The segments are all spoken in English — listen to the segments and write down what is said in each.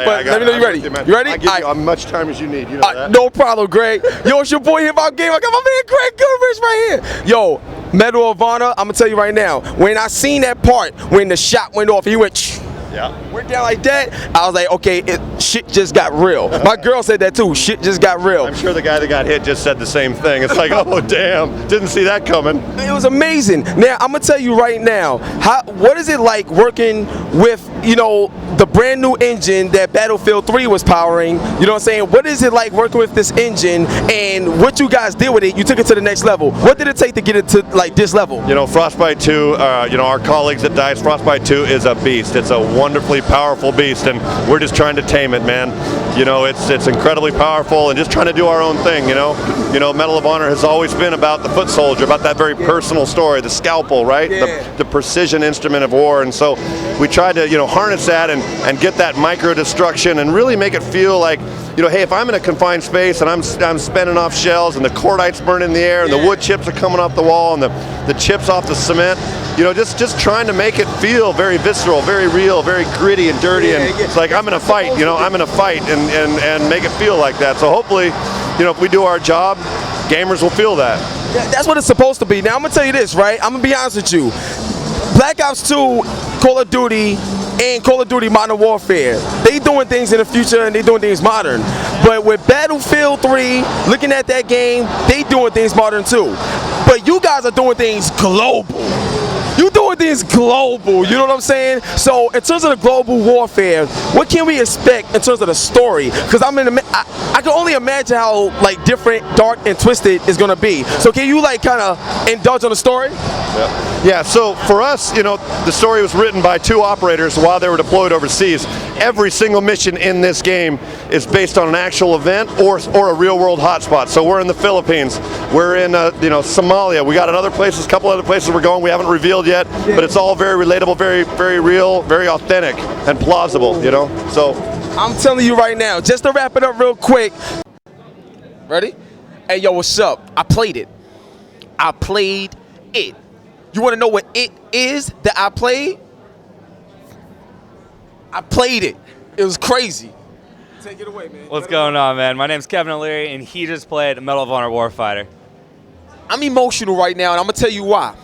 But let me know you're ready. You ready? I give you as much time as you need. You know that. No problem, Greg. Yo, it's your boy here about game. I got my man Greg Goodrich right here. Yo, Medal of Honor, I'm going to tell you right now. When I seen that part, when the shot went off, he went, went down like that, I was like, okay, shit just got real. My girl said that too. Shit just got real. I'm sure the guy that got hit just said the same thing. It's like, oh, damn. Didn't see that coming. It was amazing. Now, I'm going to tell you right now, what is it like working with, the brand new engine that Battlefield 3 was powering? You know what I'm saying? What is it like working with this engine, and what you guys did with it? You took it to the next level. What did it take to get it to like this level? Frostbite 2, our colleagues at DICE, Frostbite 2 is a beast. It's a wonderfully powerful beast, and we're just trying to tame it, man. It's incredibly powerful, and just trying to do our own thing, Medal of Honor has always been about the foot soldier, about that very personal story, the scalpel, right? The precision instrument of war. And so we tried to, harness that and get that micro destruction and really make it feel like, hey, if I'm in a confined space and I'm spinning off shells and the cordites burn in the air and the wood chips are coming off the wall and the chips off the cement, just trying to make it feel very visceral, very real, very gritty and dirty. And it's like, I'm in a fight, I'm in a fight, and make it feel like that. So hopefully, if we do our job, gamers will feel that. Yeah, that's what it's supposed to be. Now, I'm going to tell you this, right? I'm going to be honest with you. Black Ops 2, Call of Duty, and Call of Duty Modern Warfare, they doing things in the future and they doing things modern. But with Battlefield 3, looking at that game, they doing things modern too. But you guys are doing things global. You doing things global, you know what I'm saying? So in terms of the global warfare, what can we expect in terms of the story? Because I can only imagine how like different, dark, and twisted it's gonna be. So can you like kind of indulge on the story? Yeah, so for us, the story was written by 2 operators while they were deployed overseas. Every single mission in this game is based on an actual event or a real-world hotspot. So we're in the Philippines, we're in Somalia. We got a couple other places we're going. We haven't revealed yet, but it's all very relatable, very, very real, very authentic, and plausible. So I'm telling you right now, just to wrap it up real quick. Ready? Hey, yo, what's up? I played it. You want to know what it is that I played? I played it. It was crazy. Take it away, man. What's going on, man? My name's Kevin O'Leary, and he just played Medal of Honor Warfighter. I'm emotional right now, and I'm going to tell you why.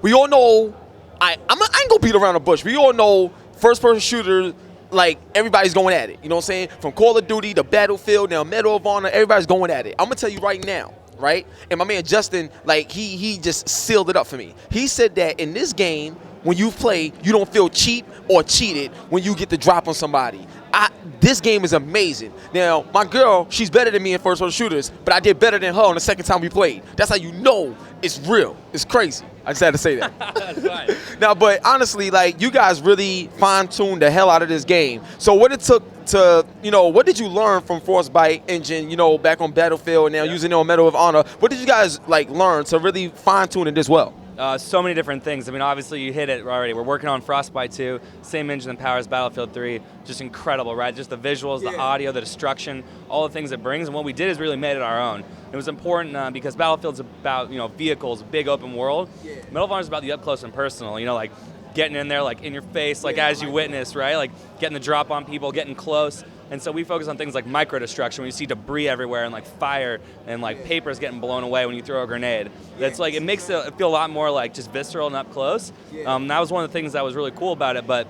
We all know, I ain't going to beat around the bush. We all know first-person shooter, like, everybody's going at it. You know what I'm saying? From Call of Duty to Battlefield, now Medal of Honor, everybody's going at it. I'm going to tell you right now. Right? And my man Justin, like, he just sealed it up for me. He said that in this game, when you play, you don't feel cheap or cheated when you get the drop on somebody. This game is amazing. Now, my girl, she's better than me in first-person shooters, but I did better than her on the second time we played. That's how you know it's real. It's crazy. I just had to say that. That's fine. Now, but honestly, like, you guys really fine-tuned the hell out of this game. So what it took to, what did you learn from Frostbite engine, back on Battlefield and now using it on Medal of Honor? What did you guys, like, learn to really fine-tune it as well? So many different things. I mean, obviously you hit it already. We're working on Frostbite 2, same engine that powers Battlefield 3. Just incredible, right? Just the visuals, the audio, the destruction, all the things it brings. And what we did is really made it our own. It was important because Battlefield's about, vehicles, big open world. Medal of Honor is about the up close and personal, like getting in there, like in your face, like as you witness, right? Like getting the drop on people, getting close. And so we focus on things like micro destruction, when you see debris everywhere and like fire and like papers getting blown away when you throw a grenade. That's like, it makes it feel a lot more like just visceral and up close. That was one of the things that was really cool about it. But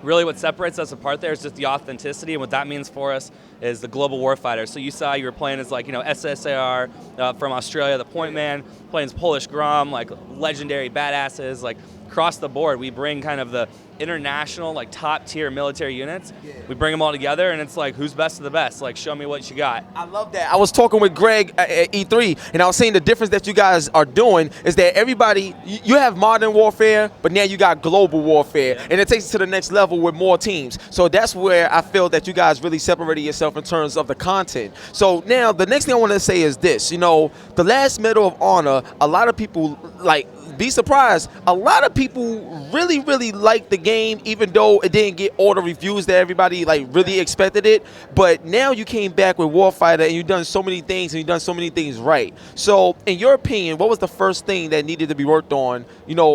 really what separates us apart there is just the authenticity, and what that means for us is the global warfighter. So you saw you were playing as like, SSAR from Australia, the Point Man, playing as Polish Grom, like legendary badasses, like across the board. We bring kind of the international, like top tier military units. We bring them all together, and it's like, who's best of the best? Like, show me what you got. I love that. I was talking with Greg at E3, and I was saying the difference that you guys are doing is that everybody, you have modern warfare, but now you got global warfare, and it takes it to the next level with more teams. So that's where I feel that you guys really separated yourself in terms of the content. So now the next thing I want to say is this, the last Medal of Honor, a lot of people, like, be surprised, a lot of people really, really liked the game, even though it didn't get all the reviews that everybody like really expected it. But now you came back with Warfighter, and you've done so many things, and you've done so many things right. So in your opinion, what was the first thing that needed to be worked on,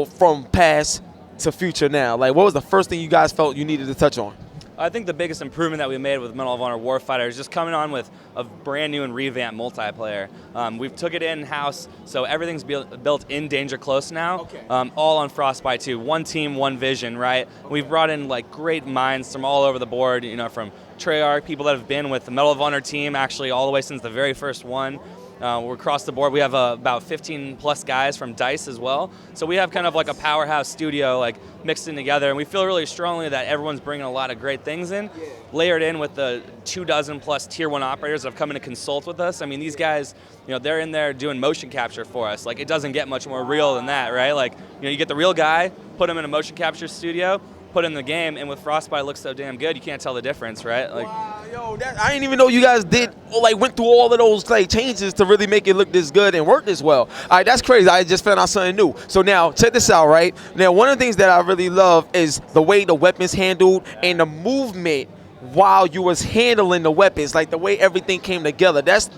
from past to future now? Like, what was the first thing you guys felt you needed to touch on? I think the biggest improvement that we made with Medal of Honor Warfighter is just coming on with a brand new and revamped multiplayer. We've took it in-house, so everything's built in Danger Close now, all on Frostbite 2. One team, one vision, right? We've brought in like great minds from all over the board, you know, from Treyarch, people that have been with the Medal of Honor team actually all the way since the very first one. We're across the board. We have about 15 plus guys from DICE as well. So we have kind of like a powerhouse studio like mixed in together, and we feel really strongly that everyone's bringing a lot of great things in, layered in with the 24 plus tier 1 operators that have come in to consult with us. I mean, these guys, you know, they're in there doing motion capture for us. Like, it doesn't get much more real than that, right? Like, you know, you get the real guy, put him in a motion capture studio, put in the game, and with Frostbite it looks so damn good, you can't tell the difference, right? Like, wow, yo, I didn't even know you guys went through all of those like changes to really make it look this good and work this well. All right, that's crazy. I just found out something new. So now, check this out, right? Now, one of the things that I really love is the way the weapons handled and the movement while you was handling the weapons, like the way everything came together. That's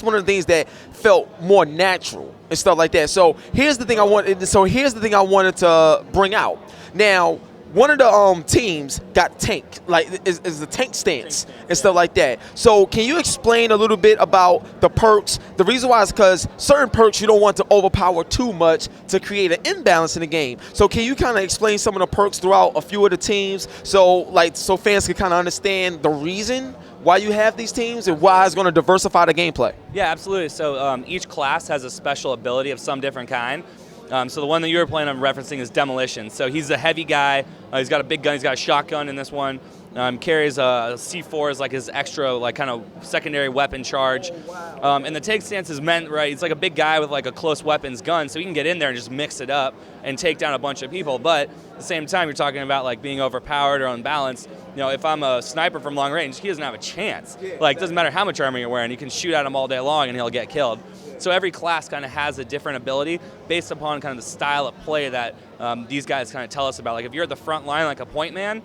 one of the things that felt more natural and stuff like that. So here's the thing I wanted to bring out. Now, one of the teams got tanked, like is the tank stance and stuff like that. So can you explain a little bit about the perks? The reason why is because certain perks you don't want to overpower too much to create an imbalance in the game. So can you kind of explain some of the perks throughout a few of the teams, so fans can kind of understand the reason why you have these teams and why it's going to diversify the gameplay? yeah, absolutely. So each class has a special ability of some different kind. So the one that you were playing, I'm referencing, is Demolition. So he's a heavy guy. He's got a big gun. He's got a shotgun in this one. Carries a C4 as like his extra, like, kind of secondary weapon charge. And the take stance is meant, right, it's like a big guy with like a close weapons gun, so he can get in there and just mix it up and take down a bunch of people. But at the same time, you're talking about like being overpowered or unbalanced. You know, if I'm a sniper from long range, he doesn't have a chance. Like, it doesn't matter how much armor you're wearing, you can shoot at him all day long and he'll get killed. So every class kind of has a different ability based upon kind of the style of play that these guys kind of tell us about. Like, if you're at the front line like a point man,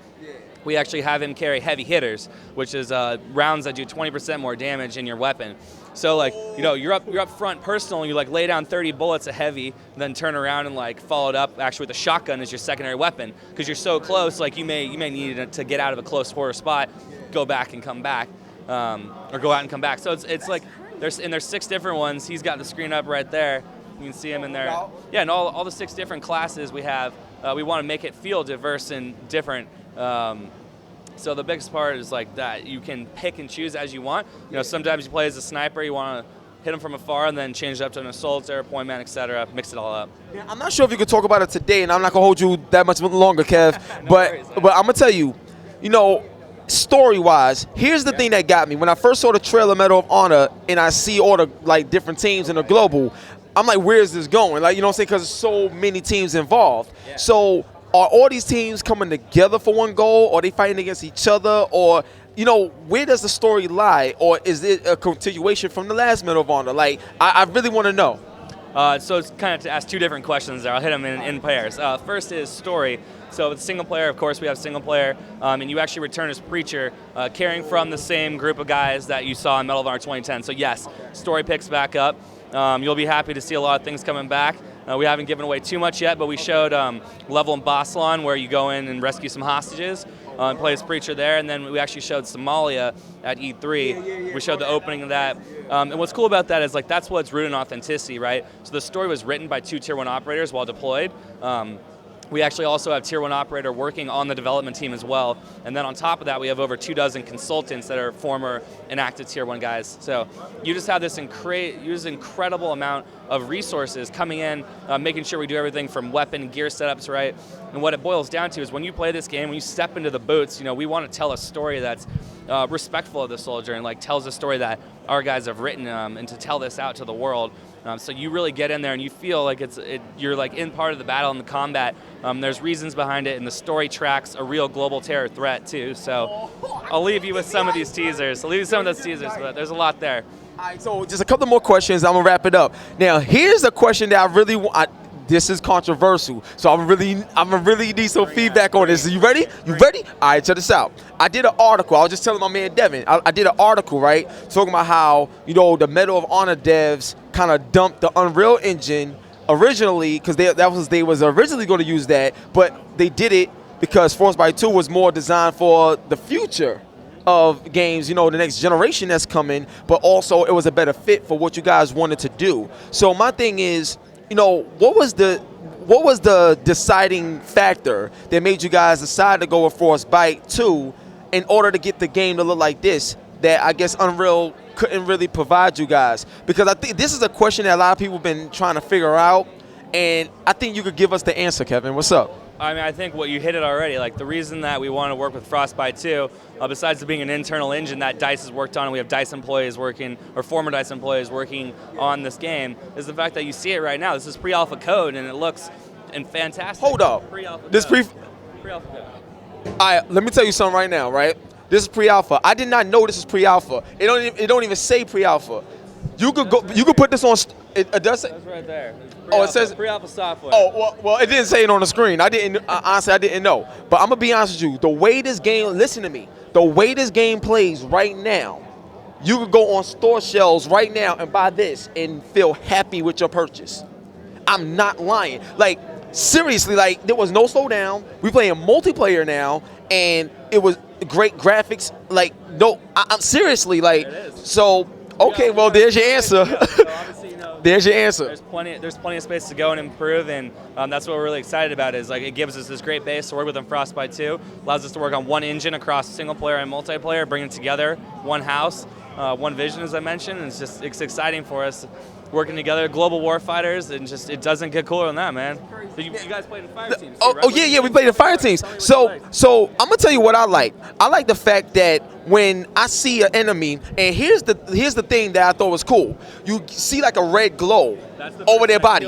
we actually have him carry heavy hitters, which is rounds that do 20% more damage in your weapon. So, like, you know, you're up front personal, and you like lay down 30 bullets of heavy, then turn around and like follow it up actually with a shotgun as your secondary weapon, because you're so close. Like, you may need it to get out of a close quarter spot, go back and come back, or go out and come back. So it's like there's 6 different ones. He's got the screen up right there. You can see him in there. Yeah, and all the 6 different classes we have, we want to make it feel diverse and different. So the biggest part is like that you can pick and choose as you want. You know, sometimes you play as a sniper, you want to hit them from afar and then change it up to an assaulter, point man, etc. Mix it all up. Yeah, I'm not sure if you could talk about it today, and I'm not gonna hold you that much longer, Kev. No but worries, I'm gonna tell you, you know, story-wise, here's the thing that got me. When I first saw the trailer Medal of Honor and I see all the like different teams in the global, I'm like, where is this going? Like, you know what I'm saying? Because there's so many teams involved. Yeah. So are all these teams coming together for one goal, or are they fighting against each other, or, you know, where does the story lie, or is it a continuation from the last Medal of Honor? Like, I really want to know. So it's kind of to ask 2 different questions there. I'll hit them in pairs. First is story. So with single player, of course, we have single player, and you actually return as Preacher, carrying from the same group of guys that you saw in Medal of Honor 2010. So yes, story picks back up. You'll be happy to see a lot of things coming back. We haven't given away too much yet, but we showed Level in Baslan, where you go in and rescue some hostages, and play as Preacher there, and then we actually showed Somalia at E3. We showed the opening of that. And what's cool about that is, like, that's what's rooted in authenticity, right? So the story was written by 2 Tier 1 operators while deployed. We actually also have Tier 1 operator working on the development team as well. And then on top of that, we have over 24 consultants that are former and active Tier 1 guys. So you just have this incredible amount of resources coming in, making sure we do everything from weapon and gear setups right. And what it boils down to is when you play this game, when you step into the boots, you know, we want to tell a story that's respectful of the soldier and like tells a story that our guys have written, and to tell this out to the world. So you really get in there and you feel like you're like in part of the battle and the combat. There's reasons behind it, and the story tracks a real global terror threat too. So I'll leave you with some of these teasers. But there's a lot there. All right, so just a couple more questions. I'm gonna wrap it up. Now, here's a question that I really want. This is controversial, so I'm really need some feedback on this. Are you ready? You ready? All right, check this out. I did an article. I was just telling my man Devin. I did an article, right, talking about how, you know, the Medal of Honor devs kind of dumped the Unreal Engine originally, because they was originally going to use that, but they did it because Frostbite 2 was more designed for the future of games, you know, the next generation that's coming, but also it was a better fit for what you guys wanted to do. So my thing is, you know, what was the deciding factor that made you guys decide to go with Frostbite 2 in order to get the game to look like this, that I guess Unreal couldn't really provide you guys? Because I think this is a question that a lot of people have been trying to figure out, and I think you could give us the answer, Kevin. What's up? I mean, I think what you hit it already. Like, the reason that we want to work with Frostbite 2, besides it being an internal engine that DICE has worked on, and we have DICE employees working, or former DICE employees working on this game, is the fact that you see it right now. This is pre-alpha code, and it looks fantastic. Hold up. Pre-alpha This code. Pre-alpha code. All right, let me tell you something right now, right? This is pre-alpha. I did not know this is pre-alpha. It don't even say pre-alpha. You could go. You could put this on. It does say. That's right there. Oh, it says pre-alpha software. Oh, well, it didn't say it on the screen. I didn't. Honestly, I didn't know. But I'm gonna be honest with you. The way this game, listen to me. The way this game plays right now, you could go on store shelves right now and buy this and feel happy with your purchase. I'm not lying. Like, seriously, like, there was no slowdown. We playing multiplayer now, and it was great graphics. Like, no, I'm seriously, like, so. Okay, well, there's your answer. So obviously, you know, there's your answer. There's plenty of space to go and improve, and that's what we're really excited about. Is like, it gives us this great base to work with in Frostbite 2. Allows us to work on one engine across single player and multiplayer, bring it together, one house, one vision, as I mentioned. And it's exciting for us working together, global warfighters, and just it doesn't get cooler than that, man. So you guys played in fire teams. Too, right? Oh yeah, we played in fire teams. So I'm gonna tell you what I like. I like the fact that when I see an enemy, and here's the thing that I thought was cool. You see like a red glow over their body.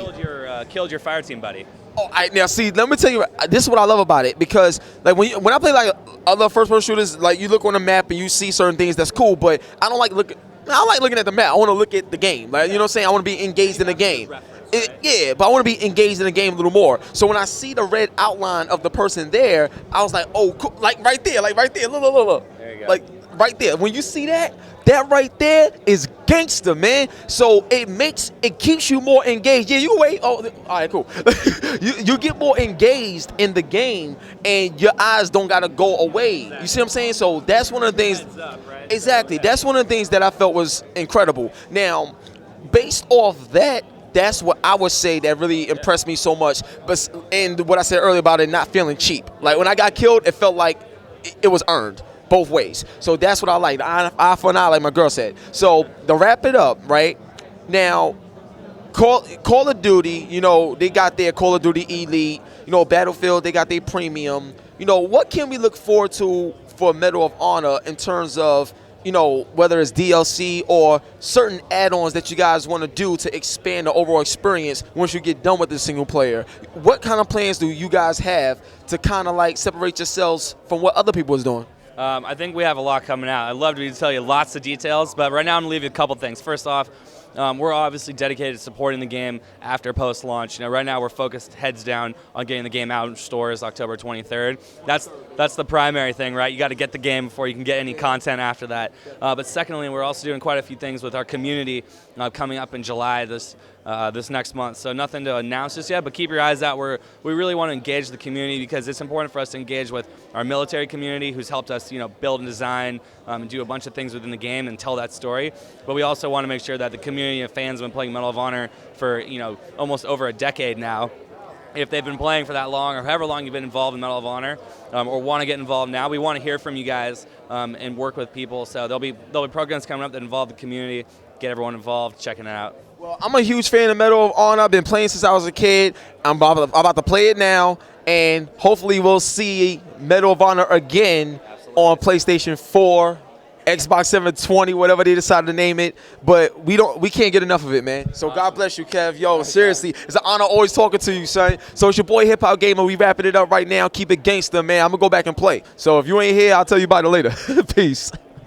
Killed your fire team buddy. Oh, now see, let me tell you, this is what I love about it, because like when I play like other first-person shooters, like you look on the map and you see certain things, that's cool, but I don't like looking at the map. I want to look at the game. Like, you know what I'm saying? I want to be engaged in the game. Yeah, but I want to be engaged in the game a little more. So when I see the red outline of the person there, I was like, oh, cool. Like right there. Look. There you go. Like right there. When you see that right there is gangster, man. So it keeps you more engaged. Yeah, you wait. Oh, all right, cool. you get more engaged in the game, and your eyes don't gotta go away. You see what I'm saying? So that's one of the things. Exactly. That's one of the things that I felt was incredible. Now, based off that, that's what I would say that really impressed me so much. And what I said earlier about it not feeling cheap. Like when I got killed, it felt like it was earned both ways. So that's what I like. Eye for an eye, like my girl said. So to wrap it up, right now, Call of Duty, you know, they got their Call of Duty Elite. You know, Battlefield, they got their Premium. You know, what can we look forward to for Medal of Honor in terms of, you know, whether it's DLC or certain add-ons that you guys want to do to expand the overall experience once you get done with the single player? What kind of plans do you guys have to kind of like separate yourselves from what other people is doing? I think we have a lot coming out. I'd love to tell you lots of details, but right now I'm going to leave you a couple things. First off, we're obviously dedicated to supporting the game after post-launch. You know, right now we're focused heads down on getting the game out in stores October 23rd. That's the primary thing, right? You got to get the game before you can get any content after that. But secondly, we're also doing quite a few things with our community coming up in July this next month. So nothing to announce just yet, but keep your eyes out. We really want to engage the community because it's important for us to engage with our military community who's helped us, you know, build and design and do a bunch of things within the game and tell that story. But we also want to make sure that the community of fans have been playing Medal of Honor for, you know, almost over a decade now. If they've been playing for that long or however long you've been involved in Medal of Honor or want to get involved now, we want to hear from you guys and work with people. So there'll be programs coming up that involve the community, get everyone involved, checking it out. Well, I'm a huge fan of Medal of Honor. I've been playing since I was a kid. I'm about to play it now, and hopefully we'll see Medal of Honor again on PlayStation 4, Xbox 720, whatever they decide to name it. But we can't get enough of it, man. So God bless you, Kev. Yo, seriously, it's an honor always talking to you, son. So it's your boy Hip Hop Gamer. We wrapping it up right now. Keep it gangster, man. I'm gonna go back and play. So if you ain't here, I'll tell you about it later. Peace.